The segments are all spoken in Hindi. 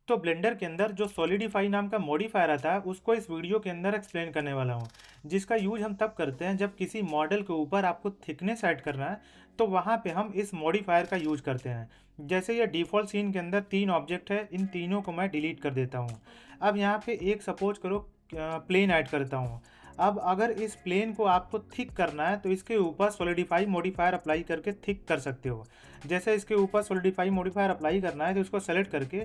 तो ब्लेंडर के अंदर जो सॉलिडिफाई नाम का मॉडिफायर आता है उसको इस वीडियो के अंदर एक्सप्लेन करने वाला हूँ, जिसका यूज हम तब करते हैं जब किसी मॉडल के ऊपर आपको थिकनेस ऐड करना है, तो वहाँ पे हम इस मॉडिफायर का यूज करते हैं। जैसे ये डिफ़ॉल्ट सीन के अंदर 3 ऑब्जेक्ट है, इन तीनों को मैं डिलीट कर देता हूँ। अब यहाँ पे एक सपोज करो प्लेन ऐड करता हूँ। अब अगर इस प्लेन को आपको थिक करना है तो इसके ऊपर सॉलिडिफाई मॉडिफायर अप्लाई करके थिक कर सकते हो। जैसे इसके ऊपर सॉलिडिफाई मॉडिफायर अप्लाई करना है तो इसको सेलेक्ट करके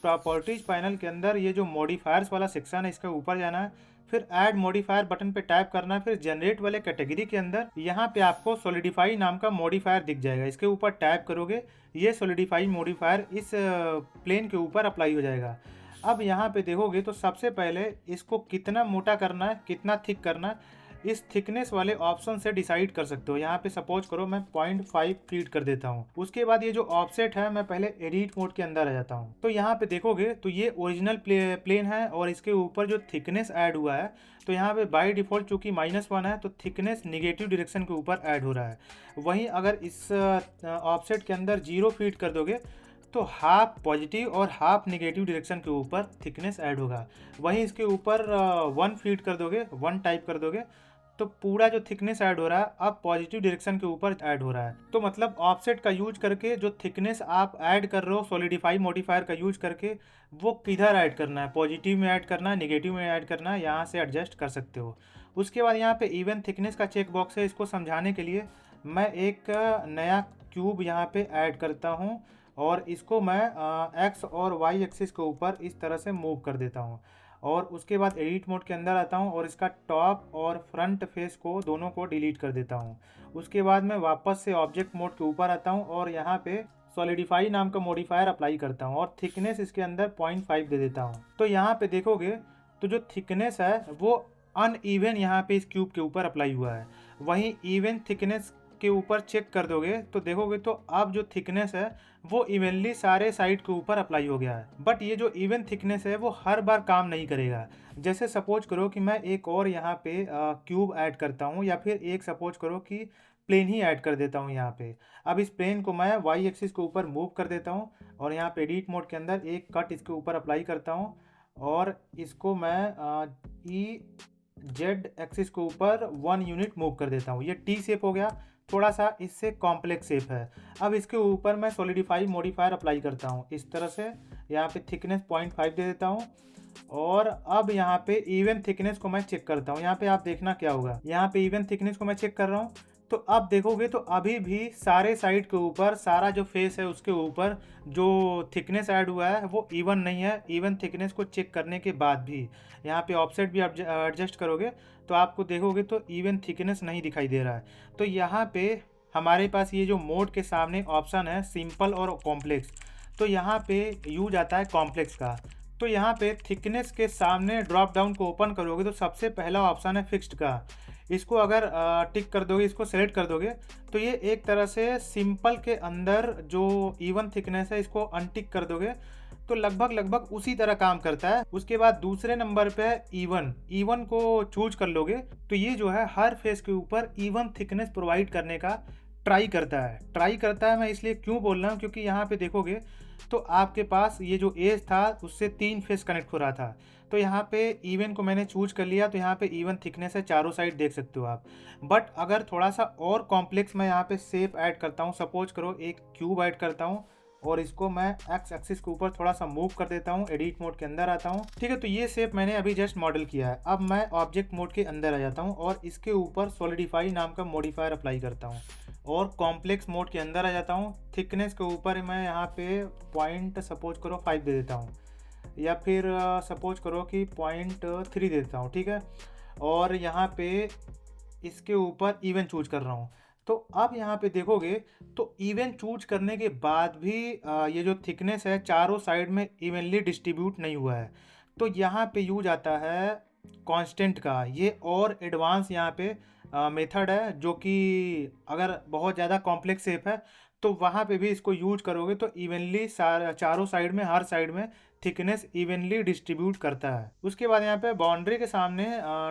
प्रॉपर्टीज पैनल के अंदर ये जो मॉडिफायर्स वाला सेक्शन है इसके ऊपर जाना है, फिर ऐड मॉडिफायर बटन पे टैप करना है, फिर जनरेट वाले कैटेगरी के अंदर यहाँ पे आपको सॉलिडिफाई नाम का मॉडिफायर दिख जाएगा। इसके ऊपर टैप करोगे, ये सॉलिडिफाई मॉडिफायर इस प्लेन के ऊपर अप्लाई हो जाएगा। अब यहाँ पे देखोगे तो सबसे पहले इसको कितना मोटा करना है, कितना थिक करना है, इस थिकनेस वाले ऑप्शन से डिसाइड कर सकते हो। यहाँ पे सपोज करो मैं 0.5 फीट कर देता हूँ। उसके बाद ये जो ऑफसेट है मैं पहले एडिट मोड के अंदर आ जाता हूँ। तो यहाँ पे देखोगे तो ये ओरिजिनल प्लेन है और इसके ऊपर जो थिकनेस ऐड हुआ है, तो यहाँ पे बाय डिफ़ॉल्ट चूंकि -1 है तो थिकनेस निगेटिव डायरेक्शन के ऊपर ऐड हो रहा है। वहीं अगर इस ऑफसेट के अंदर 0 फीट कर दोगे तो हाफ पॉजिटिव और हाफ निगेटिव डायरेक्शन के ऊपर थिकनेस ऐड होगा। वहीं इसके ऊपर 1 फीट कर दोगे, 1 टाइप कर दोगे, तो पूरा जो थिकनेस ऐड हो रहा है अब पॉजिटिव डायरेक्शन के ऊपर ऐड हो रहा है। तो मतलब ऑफसेट का यूज करके जो थिकनेस आप ऐड कर रहे हो सॉलिडिफाई मॉडिफायर का यूज करके, वो किधर ऐड करना है, पॉजिटिव में ऐड करना है, निगेटिव में ऐड करना है, यहाँ से एडजस्ट कर सकते हो। उसके बाद यहाँ पे इवन थिकनेस का चेक बॉक्स है। इसको समझाने के लिए मैं एक नया क्यूब यहाँ पे ऐड करता हूँ और इसको मैं एक्स और वाई एक्सिस के ऊपर इस तरह से मूव कर देता हूँ। और उसके बाद एडिट मोड के अंदर आता हूँ और इसका टॉप और फ्रंट फेस को दोनों को डिलीट कर देता हूँ। उसके बाद मैं वापस से ऑब्जेक्ट मोड के ऊपर आता हूँ और यहाँ पे सॉलिडिफाई नाम का मॉडिफायर अप्लाई करता हूँ और थिकनेस इसके अंदर 0.5 दे देता हूँ। तो यहाँ पे देखोगे तो जो थिकनेस है वो अनइवन यहाँ पे इस क्यूब के ऊपर अप्लाई हुआ है। वहीं इवन थिकनेस के ऊपर चेक कर दोगे तो देखोगे तो अब जो थिकनेस है वो इवनली सारे साइड के ऊपर अप्लाई हो गया है। बट ये जो इवन थिकनेस है वो हर बार काम नहीं करेगा। जैसे सपोज करो कि मैं एक और यहाँ पे क्यूब ऐड करता हूँ, या फिर एक सपोज करो कि प्लेन ही ऐड कर देता हूँ यहाँ पे। अब इस प्लेन को मैं वाई एक्सिस के ऊपर मूव कर देता हूँ और यहाँ पे एडिट मोड के अंदर एक कट इसके ऊपर अप्लाई करता हूँ और इसको मैं ई जेड एक्सिस के ऊपर 1 यूनिट मूव कर देता हूँ। ये टी शेप हो गया, थोड़ा सा इससे कॉम्प्लेक्स शेप है। अब इसके ऊपर मैं सॉलिडिफाई मॉडिफायर अप्लाई करता हूँ इस तरह से। यहाँ पे थिकनेस 0.5 दे देता हूँ और अब यहाँ पे इवन थिकनेस को मैं चेक करता हूँ। यहाँ पे आप देखना क्या होगा, यहाँ पे इवन थिकनेस को मैं चेक कर रहा हूँ तो अब देखोगे तो अभी भी सारे साइड के ऊपर, सारा जो फेस है उसके ऊपर जो थिकनेस ऐड हुआ है वो इवन नहीं है। इवन थिकनेस को चेक करने के बाद भी यहाँ पे ऑफसेट भी एडजस्ट करोगे तो आपको देखोगे तो इवन थिकनेस नहीं दिखाई दे रहा है। तो यहाँ पे हमारे पास ये जो मोड के सामने ऑप्शन है सिंपल और कॉम्प्लेक्स, तो यहाँ पे यूज आता है कॉम्प्लेक्स का। तो यहाँ पे थिकनेस के सामने ड्रॉप डाउन को ओपन करोगे तो सबसे पहला ऑप्शन है फिक्स्ड का। इसको अगर टिक कर दोगे, इसको सेलेक्ट कर दोगे तो ये एक तरह से सिंपल के अंदर जो इवन थिकनेस है इसको अनटिक कर दोगे तो लगभग लगभग उसी तरह काम करता है। उसके बाद दूसरे नंबर पे इवन, इवन को चूज कर लोगे तो ये जो है हर फेस के ऊपर इवन थिकनेस प्रोवाइड करने का ट्राई करता है। मैं इसलिए क्यों बोल रहा हूँ क्योंकि यहाँ पे देखोगे तो आपके पास ये जो एज था उससे 3 फेस कनेक्ट हो रहा था। तो यहाँ पे इवन को मैंने चूज कर लिया तो यहाँ पे इवन थिकनेस है, चारों साइड देख सकते हो आप। बट अगर थोड़ा सा और कॉम्प्लेक्स मैं यहाँ पे शेप ऐड करता हूँ, सपोज करो एक क्यूब ऐड करता हूँ और इसको मैं एक्स एक्सिस के ऊपर थोड़ा सा मूव कर देता हूँ, एडिट मोड के अंदर आता हूँ। ठीक है, तो ये शेप मैंने अभी जस्ट मॉडल किया है। अब मैं ऑब्जेक्ट मोड के अंदर आ जाता हूँ और इसके ऊपर सॉलिडिफाई नाम का मॉडिफायर अप्लाई करता हूँ और कॉम्प्लेक्स मोड के अंदर आ जाता हूँ। थिकनेस के ऊपर मैं यहाँ पे पॉइंट सपोज करो 5 दे देता हूँ, या फिर सपोज करो कि 0.3 दे देता हूँ। ठीक है, और यहाँ पे इसके ऊपर इवन चूज कर रहा हूँ। तो अब यहाँ पे देखोगे तो इवन चूज करने के बाद भी ये जो थिकनेस है चारों साइड में इवनली डिस्ट्रीब्यूट नहीं हुआ है। तो यहाँ पे यूज आता है कांस्टेंट का। ये और एडवांस यहाँ पे मेथड है जो कि अगर बहुत ज़्यादा कॉम्प्लेक्स शेप है तो वहाँ पे भी इसको यूज करोगे तो इवनली चारों साइड में, हर साइड में थिकनेस इवनली डिस्ट्रीब्यूट करता है। उसके बाद यहाँ पे बाउंड्री के सामने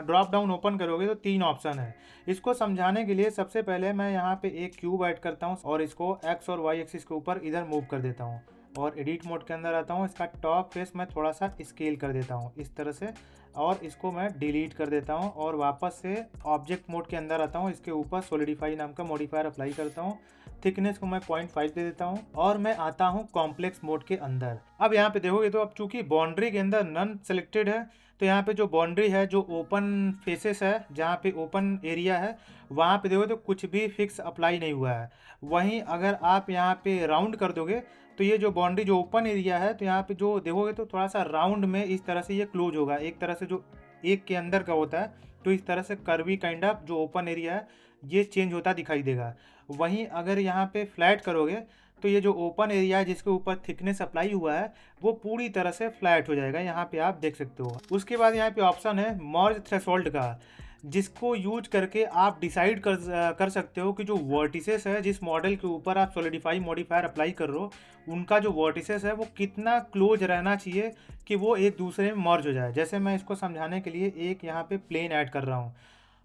ड्रॉप डाउन ओपन करोगे तो 3 ऑप्शन है। इसको समझाने के लिए सबसे पहले मैं यहाँ पे एक क्यूब ऐड करता हूँ और इसको एक्स और वाई एक्सिस के ऊपर इधर मूव कर देता हूँ। और एडिट मोड के अंदर आता हूँ। इसका टॉप फेस मैं थोड़ा सा स्केल कर देता हूँ इस तरह से, और इसको मैं डिलीट कर देता हूँ और वापस से ऑब्जेक्ट मोड के अंदर आता हूँ। इसके ऊपर सॉलिडिफाई नाम का मॉडिफायर अप्लाई करता हूँ। थिकनेस को मैं 0.5 दे देता हूँ और मैं आता हूँ कॉम्प्लेक्स मोड के अंदर। अब यहाँ पे देखोगे तो अब चूंकि बाउंड्री के अंदर नन सेलेक्टेड है, तो यहाँ पे जो बाउंड्री है, जो ओपन फेसेस है, जहाँ पे ओपन एरिया है, वहाँ पे देखो तो कुछ भी फिक्स अप्लाई नहीं हुआ है। वहीं अगर आप यहाँ पे राउंड कर दोगे तो ये जो बाउंड्री, जो ओपन एरिया है, तो यहाँ पे जो देखोगे तो थोड़ा सा राउंड में इस तरह से ये क्लोज होगा, एक तरह से जो एक के अंदर का होता है, तो इस तरह से कर्वी काइंड ऑफ जो ओपन एरिया है ये चेंज होता दिखाई देगा। वहीं अगर यहाँ पे फ्लैट करोगे तो ये जो ओपन एरिया है जिसके ऊपर थिकनेस अप्लाई हुआ है वो पूरी तरह से फ्लैट हो जाएगा, यहाँ पे आप देख सकते हो। उसके बाद यहाँ पे ऑप्शन है मर्ज थ्रेशोल्ड का, जिसको यूज करके आप डिसाइड कर सकते हो कि जो वर्टिसेस है, जिस मॉडल के ऊपर आप सॉलिडिफाई मॉडिफायर अप्लाई कर रहे हो, उनका जो वर्टिसेस है वो कितना क्लोज रहना चाहिए कि वो एक दूसरे में मर्ज हो जाए। जैसे मैं इसको समझाने के लिए एक यहाँ पे प्लेन ऐड कर रहा हूँ,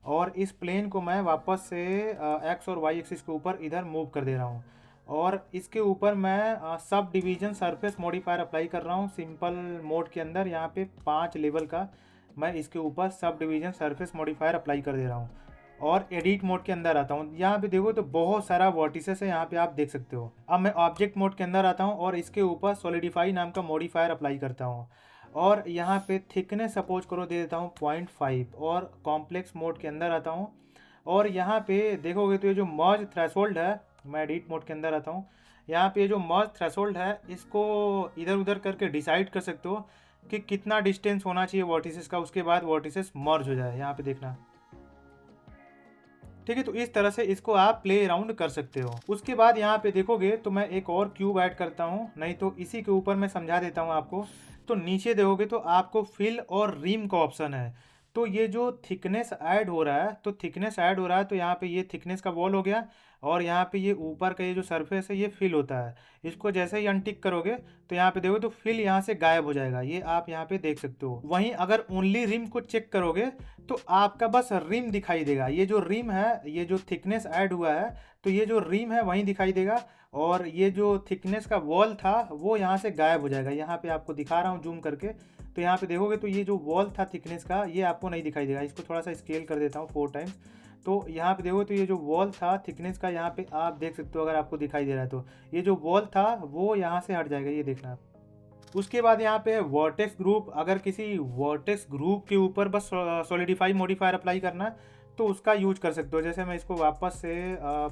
और इस प्लेन को मैं वापस से एक्स और वाई एक्सिस के ऊपर इधर मूव कर दे रहा हूँ, और इसके ऊपर मैं sub division surface modifier apply कर रहा हूँ सिंपल मोड के अंदर। यहाँ पे 5 लेवल का मैं इसके ऊपर sub division surface modifier apply कर दे रहा हूँ, और एडिट मोड के अंदर आता हूँ। यहाँ पे देखो तो बहुत सारा वर्टिसेस है, यहाँ पे आप देख सकते हो। अब मैं ऑब्जेक्ट मोड के अंदर आता हूँ और इसके ऊपर सॉलिडिफाई नाम का मॉडिफायर अप्लाई करता हूँ, और यहाँ पे थिकनेस सपोज करो दे देता हूँ 0.5, और कॉम्प्लेक्स मोड के अंदर आता हूँ। और यहाँ पे देखोगे तो ये जो मर्ज थ्रेशोल्ड है, मैं एडिट मोड के अंदर आता हूँ। यहाँ पे जो मर्ज थ्रेशोल्ड है इसको इधर उधर करके डिसाइड कर सकते हो कि कितना डिस्टेंस होना चाहिए वर्टिसेस का, उसके बाद वर्टिसेस मर्ज हो जाए। यहाँ पे देखना, ठीक है। तो इस तरह से इसको आप प्ले अराउंड कर सकते हो। उसके बाद यहाँ पे देखोगे तो मैं एक और क्यूब ऐड करता हूँ, नहीं तो इसी के ऊपर मैं समझा देता हूँ आपको। तो नीचे देखोगे तो आपको फिल और रिम का ऑप्शन है। तो ये जो थिकनेस ऐड हो रहा है, तो थिकनेस ऐड हो रहा है, तो यहाँ पे ये थिकनेस का वॉल हो गया, और यहाँ पे ये ऊपर का ये जो सरफेस है ये फिल होता है। इसको जैसे ही अनटिक करोगे तो यहाँ पे देखो तो फिल यहाँ से गायब हो जाएगा, ये आप यहाँ पे देख सकते हो। वहीं अगर ओनली रिम को चेक करोगे तो आपका बस रिम दिखाई देगा। ये जो रिम है, ये जो थिकनेस ऐड हुआ है, तो ये जो रिम है वहीं दिखाई देगा, और ये जो थिकनेस का वॉल था वो यहाँ से गायब हो जाएगा। यहाँ पे आपको दिखा रहा हूँ जूम करके, तो यहाँ पे देखोगे तो ये जो वॉल था थिकनेस का ये आपको नहीं दिखाई देगा। इसको थोड़ा सा स्केल कर देता हूँ 4 टाइम्स। तो यहाँ पे देखो तो ये जो वॉल था थिकनेस का, यहाँ पे आप देख सकते हो, अगर आपको दिखाई दे रहा है तो ये जो वॉल था वो यहाँ से हट जाएगा, ये देखना आप। उसके बाद यहाँ पे है वर्टेक्स ग्रुप। अगर किसी वर्टेक्स ग्रुप के ऊपर बस सॉलिडिफाई मॉडिफायर अप्लाई करना है तो उसका यूज कर सकते हो। जैसे मैं इसको वापस से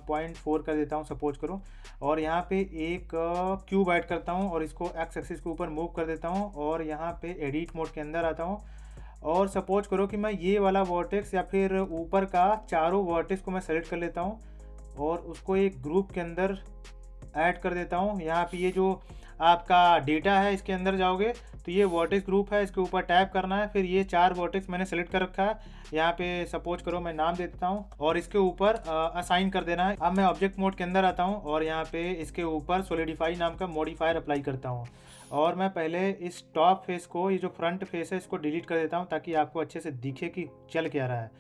0.4 कर देता हूँ सपोज करो, और यहाँ पे एक क्यूब ऐड करता हूँ और इसको एक्स एक्सिस के ऊपर मूव कर देता हूँ, और यहाँ पे एडिट मोड के अंदर आता हूँ। और सपोज करो कि मैं ये वाला वर्टेक्स या फिर ऊपर का चारों वर्टेक्स को मैं सेलेक्ट कर लेता हूँ और उसको एक ग्रुप के अंदर ऐड कर देता हूँ। यहाँ पे ये जो आपका डेटा है इसके अंदर जाओगे तो ये वर्टेक्स ग्रुप है, इसके ऊपर टैप करना है, फिर ये 4 वर्टेक्स मैंने सेलेक्ट कर रखा है। यहाँ पे सपोज करो मैं नाम दे देता हूँ और इसके ऊपर असाइन कर देना है। अब मैं ऑब्जेक्ट मोड के अंदर आता हूँ और यहाँ पे इसके ऊपर सॉलिडिफाई नाम का मॉडिफायर अप्लाई करता हूँ, और मैं पहले इस टॉप फेस को, ये जो फ्रंट फेस है, इसको डिलीट कर देता हूँ ताकि आपको अच्छे से दिखे कि चल क्या रहा है।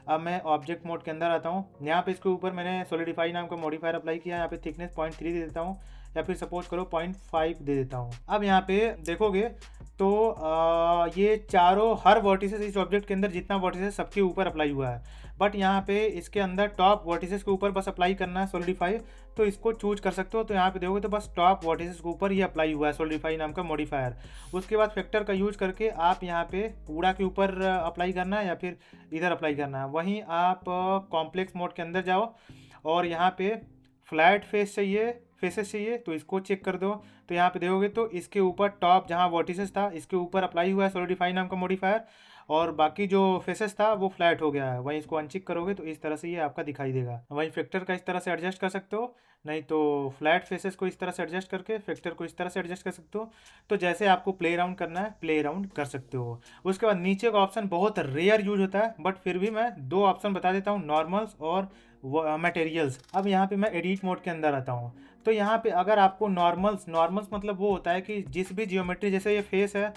अब मैं ऑब्जेक्ट मोड के अंदर आता हूँ। यहाँ पे इसके ऊपर मैंने सॉलिडिफाई नाम का मॉडिफायर अप्लाई किया। यहाँ पे थिकनेस 0.3 दे देता हूँ, या फिर सपोज करो 0.5 दे देता हूँ। अब यहाँ पे देखोगे तो ये चारों हर वर्टिसेस इस ऑब्जेक्ट के अंदर जितना वर्टिसेस सबके ऊपर अप्लाई हुआ है, बट यहाँ पे इसके अंदर टॉप वर्टिसेस के ऊपर बस अप्लाई करना है सॉलिडिफाई, तो इसको चूज कर सकते हो। तो यहाँ पे देखोगे तो बस टॉप वर्टिसेस के ऊपर ये अप्लाई हुआ है सॉलिडिफाई नाम का मॉडिफायर। उसके बाद फैक्टर का यूज करके आप यहाँ पे पूरा के ऊपर अप्लाई करना है या फिर इधर अप्लाई करना है। वहीं आप कॉम्प्लेक्स मोड के अंदर जाओ और यहाँ पे फ्लैट फेसेस चाहिए तो इसको चेक कर दो। तो यहाँ पे देखोगे तो इसके ऊपर टॉप जहाँ वर्टिसेस था इसके ऊपर अप्लाई हुआ है सॉलिडिफाई नाम का मॉडिफायर, और बाकी जो फेसेस था वो फ्लैट हो गया है। वहीं इसको अनचेक करोगे तो इस तरह से ये आपका दिखाई देगा। वहीं फैक्टर का इस तरह से एडजस्ट कर सकते हो, नहीं तो फ्लैट फेसेस को इस तरह से एडजस्ट करके फैक्टर को इस तरह से एडजस्ट कर सकते हो। तो जैसे आपको प्ले अराउंड करना है प्ले अराउंड कर सकते हो। उसके बाद नीचे का ऑप्शन बहुत रेयर यूज होता है, बट फिर भी मैं 2 ऑप्शन बता देता हूँ, नॉर्मल्स और मटेरियल्स। अब यहाँ पे मैं एडिट मोड के अंदर आता हूँ। तो यहाँ पे अगर आपको नॉर्मल्स मतलब वो होता है कि जिस भी जियोमेट्री, जैसे ये फेस है,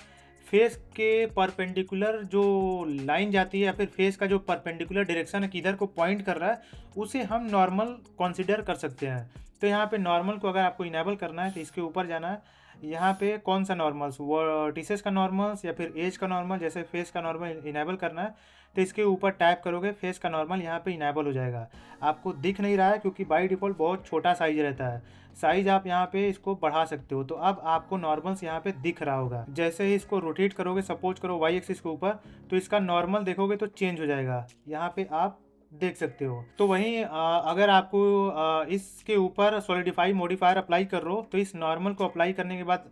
फेस के परपेंडिकुलर जो लाइन जाती है या फिर फेस का जो परपेंडिकुलर डायरेक्शन है किधर को पॉइंट कर रहा है, उसे हम नॉर्मल कंसीडर कर सकते हैं। तो यहाँ पे नॉर्मल को अगर आपको इनेबल करना है तो इसके ऊपर जाना है, यहाँ पे कौन सा नॉर्मल्स, वर्टिसेस का नॉर्मल्स या फिर एज का नॉर्मल, जैसे फेस का नॉर्मल इनेबल करना है तो इसके ऊपर टैप करोगे, फेस का नॉर्मल यहाँ पे इनेबल हो जाएगा। आपको दिख नहीं रहा है क्योंकि बाई डिफ़ॉल्ट बहुत छोटा साइज रहता है, साइज आप यहाँ पे इसको बढ़ा सकते हो। तो अब आपको नॉर्मल्स यहाँ पे दिख रहा होगा। जैसे ही इसको रोटेट करोगे, सपोज करो वाई एक्सिस के ऊपर, तो इसका नॉर्मल देखोगे तो चेंज हो जाएगा, यहाँ पे आप देख सकते हो। तो वहीं अगर आपको इसके ऊपर सॉलिडिफाई मॉडिफायर अप्लाई कर रहे हो तो इस नॉर्मल को अप्लाई करने के बाद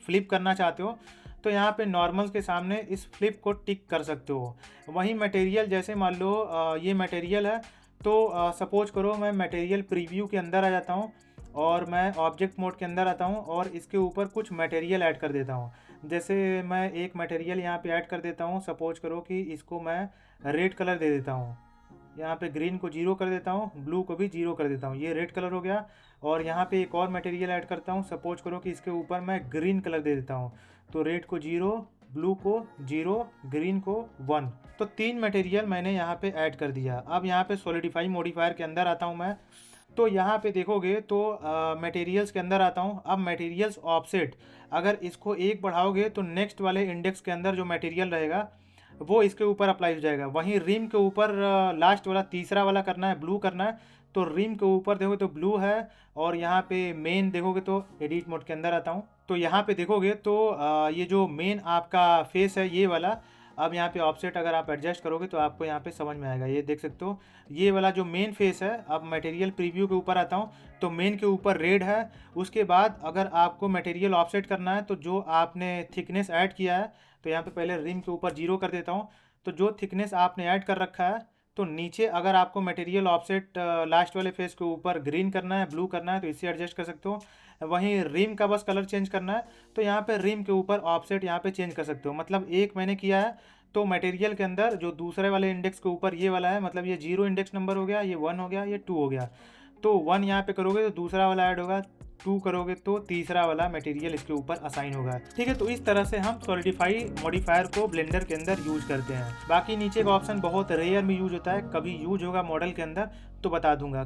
फ्लिप करना चाहते हो तो यहाँ पे नॉर्मल के सामने इस फ्लिप को टिक कर सकते हो। वहीं मटेरियल, जैसे मान लो ये मटेरियल है, तो सपोज करो मैं मटेरियल प्रीव्यू के अंदर आ जाता हूँ और मैं ऑब्जेक्ट मोड के अंदर आता हूँ और इसके ऊपर कुछ मटेरियल ऐड कर देता हूँ। जैसे मैं एक मटेरियल यहाँ पे ऐड कर देता हूँ, सपोज करो कि इसको मैं रेड कलर दे देता हूँ। यहाँ पे ग्रीन को 0 कर देता हूँ, ब्लू को भी 0 कर देता हूँ, ये रेड कलर हो गया। और यहाँ पे एक और मटेरियल ऐड करता हूँ, सपोज करो कि इसके ऊपर मैं ग्रीन कलर दे देता हूँ, तो रेड को 0, ब्लू को 0, ग्रीन को 1। तो 3 मटेरियल मैंने यहाँ पे ऐड कर दिया। अब यहाँ पे सॉलिडिफाई मॉडिफायर के अंदर आता हूँ मैं, तो यहाँ पे देखोगे तो मटेरियल्स के अंदर आता हूँ। अब मटेरियल्स ऑफसेट, अगर इसको 1 बढ़ाओगे तो नेक्स्ट वाले इंडेक्स के अंदर जो मटेरियल रहेगा वो इसके ऊपर अप्लाई हो जाएगा। वहीं रिम के ऊपर लास्ट वाला तीसरा वाला करना है, ब्लू करना है, तो रिम के ऊपर देखोगे तो ब्लू है। और यहाँ पे मेन देखोगे तो एडिट मोड के अंदर आता हूँ, तो यहाँ पे देखोगे तो ये जो मेन आपका फेस है ये वाला, अब यहाँ पे ऑफसेट अगर आप एडजस्ट करोगे तो आपको यहाँ पे समझ में आएगा। ये देख सकते हो ये वाला जो मेन फेस है। अब मटेरियल प्रीव्यू के ऊपर आता हूँ तो मेन के ऊपर रेड है। उसके बाद अगर आपको मटेरियल ऑफसेट करना है तो जो आपने थिकनेस ऐड किया है, तो यहाँ पे पहले रिम के ऊपर 0 कर देता हूँ। तो जो थिकनेस आपने ऐड कर रखा है, तो नीचे अगर आपको मटेरियल ऑफसेट लास्ट वाले फेस के ऊपर ग्रीन करना है, ब्लू करना है, तो इससे एडजस्ट कर सकते हो। वहीं रिम का बस कलर चेंज करना है तो यहाँ पे रिम के ऊपर ऑफसेट यहाँ पे चेंज कर सकते हो। मतलब एक मैंने किया है, तो मटेरियल के अंदर जो दूसरे वाले इंडेक्स के ऊपर ये वाला है, मतलब ये 0 इंडेक्स नंबर हो गया, ये 1 हो गया, ये 2 हो गया। तो 1 यहाँ पे करोगे तो दूसरा वाला ऐड होगा, 2 करोगे तो तीसरा वाला मटेरियल इसके ऊपर असाइन होगा। ठीक है, तो इस तरह से हम सॉलिडिफाई मॉडिफायर को ब्लेंडर के अंदर यूज करते हैं। बाकी नीचे का ऑप्शन बहुत रेयर में यूज होता है, कभी यूज होगा मॉडल के अंदर तो बता दूंगा।